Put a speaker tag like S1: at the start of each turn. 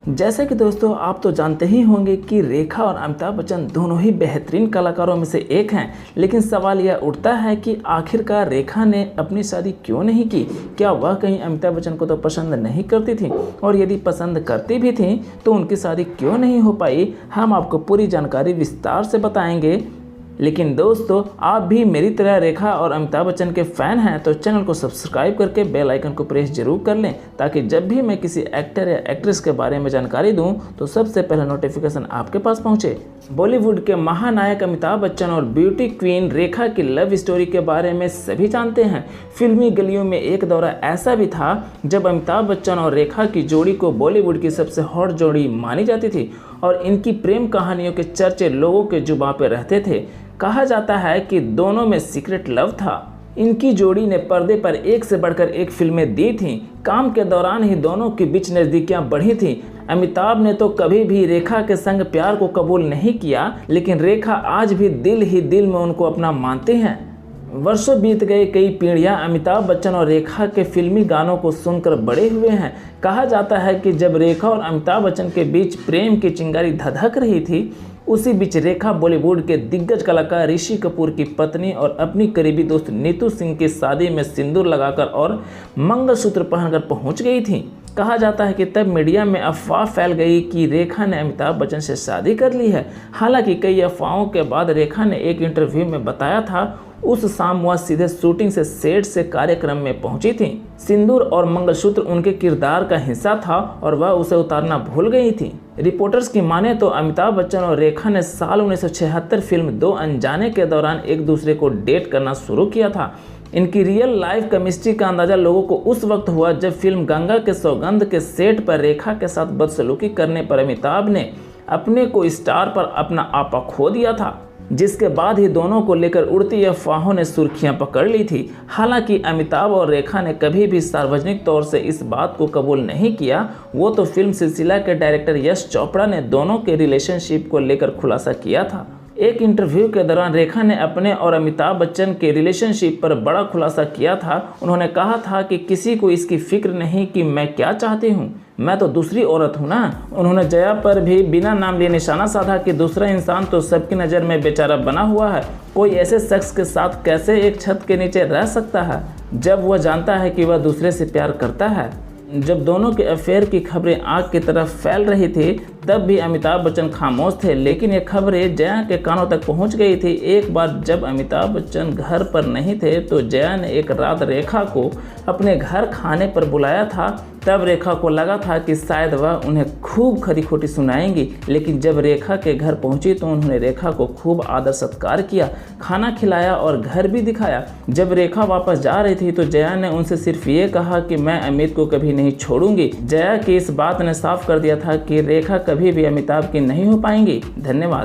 S1: जैसे कि दोस्तों आप तो जानते ही होंगे कि रेखा और अमिताभ बच्चन दोनों ही बेहतरीन कलाकारों में से एक हैं, लेकिन सवाल यह उठता है कि आखिरकार रेखा ने अपनी शादी क्यों नहीं की। क्या वह कहीं अमिताभ बच्चन को तो पसंद नहीं करती थी, और यदि पसंद करती भी थी तो उनकी शादी क्यों नहीं हो पाई। हम आपको पूरी जानकारी विस्तार से बताएंगे। लेकिन दोस्तों आप भी मेरी तरह रेखा और अमिताभ बच्चन के फ़ैन हैं तो चैनल को सब्सक्राइब करके बेल आइकन को प्रेस जरूर कर लें, ताकि जब भी मैं किसी एक्टर या एक्ट्रेस के बारे में जानकारी दूं तो सबसे पहले नोटिफिकेशन आपके पास पहुंचे। बॉलीवुड के महानायक अमिताभ बच्चन और ब्यूटी क्वीन रेखा की लव स्टोरी के बारे में सभी जानते हैं। फिल्मी गलियों में एक दौरा ऐसा भी था जब अमिताभ बच्चन और रेखा की जोड़ी को बॉलीवुड की सबसे हॉट जोड़ी मानी जाती थी, और इनकी प्रेम कहानियों के चर्चे लोगों के जुबान पर रहते थे। कहा जाता है कि दोनों में सीक्रेट लव था। इनकी जोड़ी ने पर्दे पर एक से बढ़कर एक फिल्में दी थीं। काम के दौरान ही दोनों के बीच नज़दीकियां बढ़ी थीं। अमिताभ ने तो कभी भी रेखा के संग प्यार को कबूल नहीं किया, लेकिन रेखा आज भी दिल ही दिल में उनको अपना मानते हैं। वर्षों बीत गए, कई पीढ़ियां अमिताभ बच्चन और रेखा के फिल्मी गानों को सुनकर बड़े हुए हैं। कहा जाता है कि जब रेखा और अमिताभ बच्चन के बीच प्रेम की चिंगारी धधक रही थी, उसी बीच रेखा बॉलीवुड के दिग्गज कलाकार ऋषि कपूर की पत्नी और अपनी करीबी दोस्त नीतू सिंह की शादी में सिंदूर लगाकर और मंगलसूत्र पहनकर पहुंच गई थी। कहा जाता है कि तब मीडिया में अफवाह फैल गई कि रेखा ने अमिताभ बच्चन से शादी कर ली है। हालांकि कई अफवाहों के बाद रेखा ने एक इंटरव्यू में बताया था उस शाम वह सीधे शूटिंग से सेट से कार्यक्रम में पहुंची थी। सिंदूर और मंगलसूत्र उनके किरदार का हिस्सा था और वह उसे उतारना भूल गई थी। रिपोर्टर्स की माने तो अमिताभ बच्चन और रेखा ने साल 1976 फिल्म दो अनजाने के दौरान एक दूसरे को डेट करना शुरू किया था। इनकी रियल लाइफ केमिस्ट्री का अंदाजा लोगों को उस वक्त हुआ जब फिल्म गंगा के सौगंध के सेट पर रेखा के साथ बदसलूकी करने पर अमिताभ ने अपने को स्टार पर अपना आपा खो दिया था, जिसके बाद ही दोनों को लेकर उड़ती अफवाहों ने सुर्खियां पकड़ ली थी। हालांकि अमिताभ और रेखा ने कभी भी सार्वजनिक तौर से इस बात को कबूल नहीं किया। वो तो फिल्म सिलसिला के डायरेक्टर यश चोपड़ा ने दोनों के रिलेशनशिप को लेकर खुलासा किया था। एक इंटरव्यू के दौरान रेखा ने अपने और अमिताभ बच्चन के रिलेशनशिप पर बड़ा खुलासा किया था। उन्होंने कहा था कि किसी को इसकी फिक्र नहीं कि मैं क्या चाहती हूँ, मैं तो दूसरी औरत हूँ ना। उन्होंने जया पर भी बिना नाम लिए निशाना साधा कि दूसरा इंसान तो सबकी नज़र में बेचारा बना हुआ है। कोई ऐसे शख्स के साथ कैसे एक छत के नीचे रह सकता है जब वह जानता है कि वह दूसरे से प्यार करता है। जब दोनों के अफेयर की खबरें आग की तरफ फैल रही थी तब भी अमिताभ बच्चन खामोश थे, लेकिन ये खबरें जया के कानों तक पहुंच गई थी। एक बार जब अमिताभ बच्चन घर पर नहीं थे तो जया ने एक रात रेखा को अपने घर खाने पर बुलाया था। तब रेखा को लगा था कि शायद वह उन्हें खूब खरी खोटी सुनाएंगी, लेकिन जब रेखा के घर पहुंची तो उन्होंने रेखा को खूब आदर सत्कार किया, खाना खिलाया और घर भी दिखाया। जब रेखा वापस जा रही थी तो जया ने उनसे सिर्फ ये कहा कि मैं अमित को कभी नहीं छोड़ूंगी। जया की इस बात ने साफ कर दिया था कि रेखा कभी भी अमिताभ की नहीं हो पाएंगी। धन्यवाद।